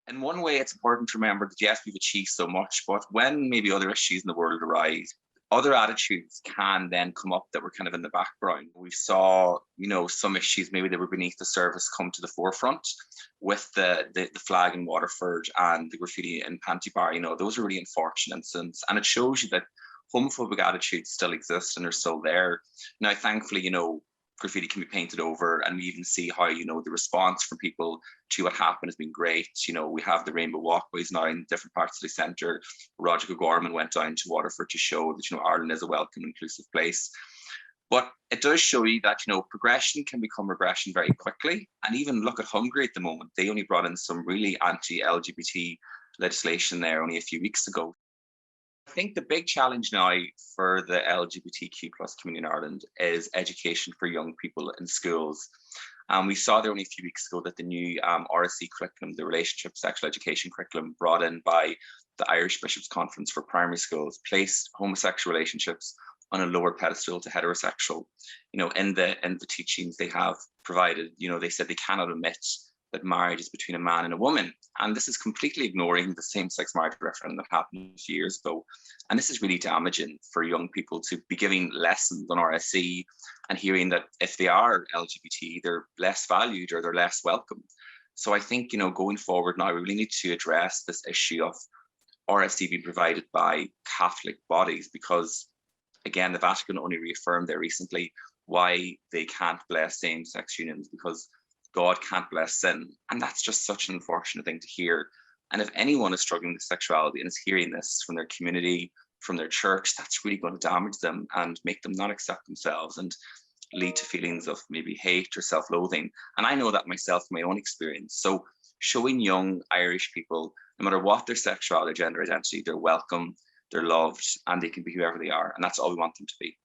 In one way, it's important to remember that yes, we've achieved so much, but when maybe other issues in the world arise, other attitudes can then come up that were kind of in the background. We saw, some issues maybe that were beneath the surface come to the forefront with the flag in Waterford and the graffiti in Pantybar. Those are really unfortunate incidents, and it shows you that homophobic attitudes still exist and are still there. Now, thankfully, graffiti can be painted over, and we even see how the response from people to what happened has been great. We have the rainbow walkways now in different parts of the centre. Roger O'Gorman went down to Waterford to show that Ireland is a welcome, inclusive place. But it does show you that progression can become regression very quickly. And even look at Hungary at the moment; they only brought in some really anti-LGBT legislation there only a few weeks ago. I think the big challenge now for the LGBTQ plus community in Ireland is education for young people in schools. We saw there only a few weeks ago that the new RSE curriculum, the relationship sexual education curriculum brought in by the Irish Bishops' Conference for primary schools, placed homosexual relationships on a lower pedestal to heterosexual. In the teachings they have provided, they said they cannot admit that marriage is between a man and a woman. And this is completely ignoring the same-sex marriage referendum that happened a few years ago. And this is really damaging for young people to be giving lessons on RSE and hearing that if they are LGBT, they're less valued or they're less welcome. So I think, going forward now, we really need to address this issue of RSE being provided by Catholic bodies, because, again, the Vatican only reaffirmed there recently why they can't bless same-sex unions, because God can't bless sin. And that's just such an unfortunate thing to hear. And if anyone is struggling with sexuality and is hearing this from their community, from their church, that's really going to damage them and make them not accept themselves and lead to feelings of maybe hate or self-loathing. And I know that myself from my own experience. So showing young Irish people, no matter what their sexuality, gender identity, they're welcome, they're loved, and they can be whoever they are. And that's all we want them to be.